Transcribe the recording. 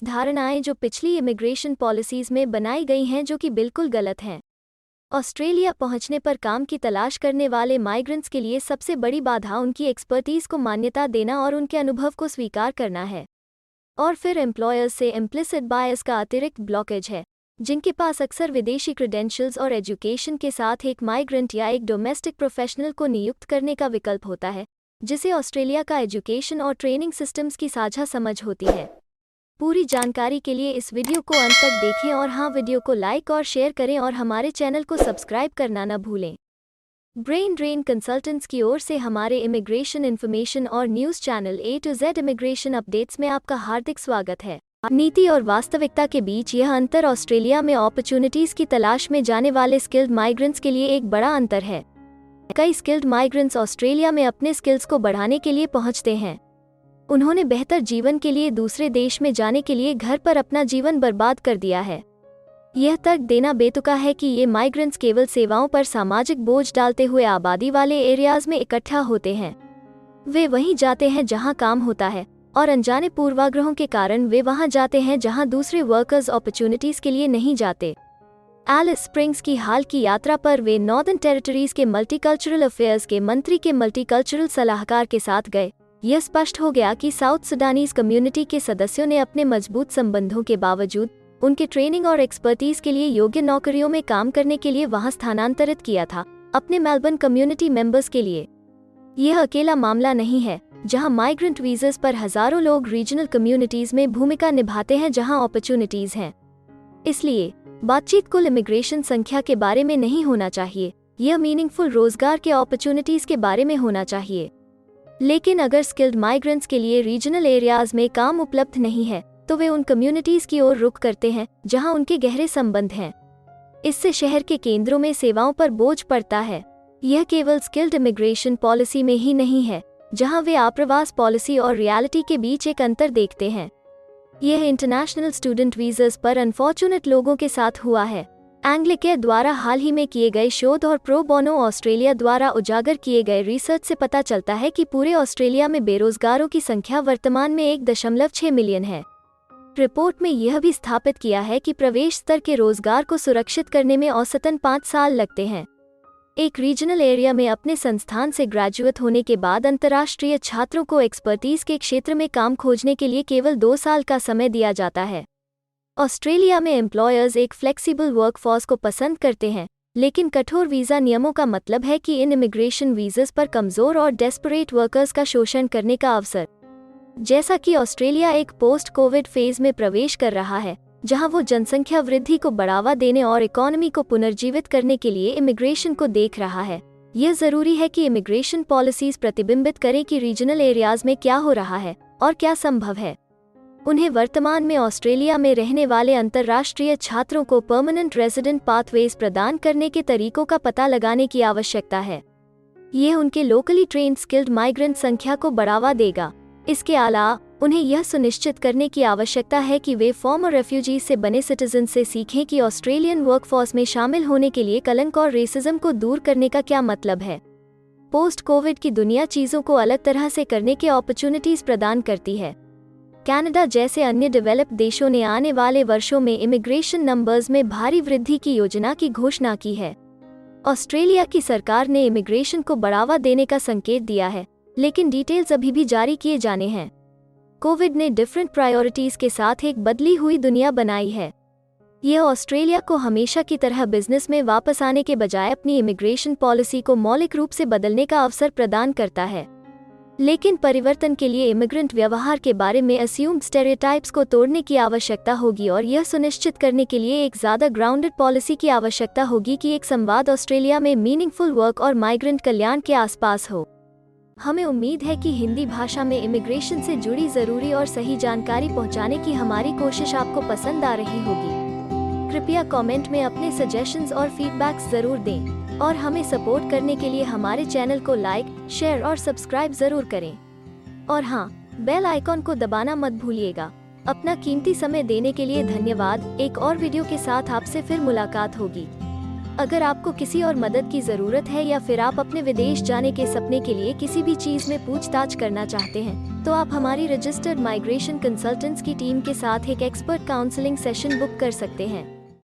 कुछ धारणाएं जो पिछली इमिग्रेशन पॉलिसीज में बनाई गई हैं जो कि बिल्कुल गलत हैं। ऑस्ट्रेलिया पहुंचने पर काम की तलाश करने वाले माइग्रेंट्स के लिए सबसे बड़ी बाधा उनकी एक्सपर्टीज को मान्यता देना और उनके अनुभव को स्वीकार करना है। और फिर एम्प्लॉयर्स से इम्प्लिसिट बायस का अतिरिक्त ब्लॉकेज है, जिनके पास अक्सर विदेशी क्रेडेंशियल्स और एजुकेशन के साथ एक माइग्रेंट या एक डोमेस्टिक प्रोफेशनल को नियुक्त करने का विकल्प होता है, जिसे ऑस्ट्रेलिया का एजुकेशन और ट्रेनिंग सिस्टम्स की साझा समझ होती है। पूरी जानकारी के लिए इस वीडियो को अंत तक देखें और हाँ, वीडियो को लाइक और शेयर करें और हमारे चैनल को सब्सक्राइब करना न भूलें। ब्रेन ड्रेन कंसल्टेंट्स की ओर से हमारे इमिग्रेशन इन्फॉर्मेशन और news channel A to Z immigration updates में आपका हार्दिक स्वागत है। नीति और वास्तविकता के बीच यह अंतर ऑस्ट्रेलिया में अपॉर्चुनिटीज़ की तलाश में जाने वाले स्किल्ड माइग्रेंट्स के लिए एक बड़ा अंतर है। कई स्किल्ड माइग्रेंट्स ऑस्ट्रेलिया में अपने स्किल्स को बढ़ाने के लिए पहुंचते हैं। उन्होंने बेहतर जीवन के लिए दूसरे देश में जाने के लिए घर पर अपना जीवन बर्बाद कर दिया है। यह तर्क देना बेतुका है कि ये माइग्रेंट्स केवल सेवाओं पर सामाजिक बोझ डालते हुए आबादी वाले एरियाज में इकट्ठा होते हैं। वे वहीं जाते हैं जहां काम होता है और अनजाने पूर्वाग्रहों के कारण वे वहां जाते हैं जहां दूसरे वर्कर्स अपॉर्चुनिटीज के लिए नहीं जाते। एलिस स्प्रिंग्स की हाल की यात्रा पर वे नॉर्दर्न टेरिटरीज के मल्टीकल्चरल अफेयर्स के मंत्री के मल्टीकल्चरल सलाहकार के साथ गए। यह स्पष्ट हो गया कि साउथ सुडानीज कम्युनिटी के सदस्यों ने अपने मजबूत संबंधों के बावजूद उनके ट्रेनिंग और एक्सपर्टीज के लिए योग्य नौकरियों में काम करने के लिए वहां स्थानांतरित किया था, अपने मेलबर्न कम्युनिटी मेंबर्स के लिए। यह अकेला मामला नहीं है जहां माइग्रेंट वीज़ास पर हजारों लोग रीजनल कम्युनिटीज में भूमिका निभाते हैं जहां अपॉर्चुनिटीज हैं। इसलिए बातचीत कुल इमिग्रेशन संख्या के बारे में नहीं होना चाहिए, यह मीनिंगफुल रोजगार के अपॉर्चुनिटीज के बारे में होना चाहिए। लेकिन अगर स्किल्ड माइग्रेंट्स के लिए रीजनल एरियाज में काम उपलब्ध नहीं है तो वे उन कम्युनिटीज की ओर रुख करते हैं जहां उनके गहरे संबंध हैं। इससे शहर के केंद्रों में सेवाओं पर बोझ पड़ता है। यह केवल स्किल्ड इमिग्रेशन पॉलिसी में ही नहीं है, जहां वे आप्रवास पॉलिसी और रियलिटी के बीच एक अंतर देखते हैं। यह इंटरनेशनल स्टूडेंट वीज़ास पर अनफॉर्चुनेट लोगों के साथ हुआ है। एंग्लिकेयर द्वारा हाल ही में किए गए शोध और प्रो बोनो ऑस्ट्रेलिया द्वारा उजागर किए गए रिसर्च से पता चलता है कि पूरे ऑस्ट्रेलिया में बेरोजगारों की संख्या वर्तमान में 1.6 मिलियन है। रिपोर्ट में यह भी स्थापित किया है कि प्रवेश स्तर के रोजगार को सुरक्षित करने में औसतन 5 साल लगते हैं। एक रीजनल एरिया में अपने संस्थान से ग्रेजुएट होने के बाद अंतर्राष्ट्रीय छात्रों को एक्सपर्टीज के क्षेत्र में काम खोजने के लिए केवल 2 साल का समय दिया जाता है। ऑस्ट्रेलिया में एम्प्लॉयर्स एक फ्लेक्सिबल वर्कफोर्स को पसंद करते हैं, लेकिन कठोर वीज़ा नियमों का मतलब है कि इन इमिग्रेशन वीज़ास पर कमज़ोर और डेस्परेट वर्कर्स का शोषण करने का अवसर। जैसा कि ऑस्ट्रेलिया एक पोस्ट कोविड फेज में प्रवेश कर रहा है, जहां वो जनसंख्या वृद्धि को बढ़ावा देने और इकोनॉमी को पुनर्जीवित करने के लिए इमिग्रेशन को देख रहा है, यह ज़रूरी है कि इमिग्रेशन पॉलिसीज प्रतिबिंबित करें कि रीजनल एरियाज में क्या हो रहा है और क्या संभव है। उन्हें वर्तमान में ऑस्ट्रेलिया में रहने वाले अंतर्राष्ट्रीय छात्रों को परमानेंट रेजिडेंट पाथवेज प्रदान करने के तरीकों का पता लगाने की आवश्यकता है। यह उनके लोकली ट्रेन्ड स्किल्ड माइग्रेंट संख्या को बढ़ावा देगा। इसके अलावा उन्हें यह सुनिश्चित करने की आवश्यकता है कि वे फॉर्मर रेफ्यूजीज से बने सिटीजन से सीखें कि ऑस्ट्रेलियन वर्कफोर्स में शामिल होने के लिए कलंक और रेसिज्म को दूर करने का क्या मतलब है। पोस्ट कोविड की दुनिया चीज़ों को अलग तरह से करने के अपॉर्चुनिटीज प्रदान करती है। कनाडा जैसे अन्य डेवलप्ड देशों ने आने वाले वर्षों में इमिग्रेशन नंबर्स में भारी वृद्धि की योजना की घोषणा की है। ऑस्ट्रेलिया की सरकार ने इमिग्रेशन को बढ़ावा देने का संकेत दिया है, लेकिन डिटेल्स अभी भी जारी किए जाने हैं। कोविड ने डिफरेंट प्रायोरिटीज के साथ एक बदली हुई दुनिया बनाई है। यह ऑस्ट्रेलिया को हमेशा की तरह बिजनेस में वापस आने के बजाय अपनी इमिग्रेशन पॉलिसी को मौलिक रूप से बदलने का अवसर प्रदान करता है। लेकिन परिवर्तन के लिए इमिग्रेंट व्यवहार के बारे में अस्यूम्ड स्टेरियोटाइप्स को तोड़ने की आवश्यकता होगी और यह सुनिश्चित करने के लिए एक ज़्यादा ग्राउंडेड पॉलिसी की आवश्यकता होगी कि एक संवाद ऑस्ट्रेलिया में मीनिंगफुल वर्क और माइग्रेंट कल्याण के आसपास हो। हमें उम्मीद है कि हिंदी भाषा में इमिग्रेशन से जुड़ी ज़रूरी और सही जानकारी पहुंचाने की हमारी कोशिश आपको पसंद आ रही होगी। कृपया कमेंट में अपने सजेशंस और फीडबैक्स ज़रूर दें और हमें सपोर्ट करने के लिए हमारे चैनल को लाइक, शेयर और सब्सक्राइब ज़रूर करें। और हाँ, बेल आइकॉन को दबाना मत भूलिएगा। अपना कीमती समय देने के लिए धन्यवाद। एक और वीडियो के साथ आपसे फिर मुलाकात होगी। अगर आपको किसी और मदद की ज़रूरत है या फिर आप अपने विदेश जाने के सपने के लिए किसी भी चीज़ में पूछताछ करना चाहते हैं तो आप हमारी रजिस्टर्ड माइग्रेशन कंसल्टेंट्स की टीम के साथ एक एक्सपर्ट काउंसलिंग सेशन बुक कर सकते हैं।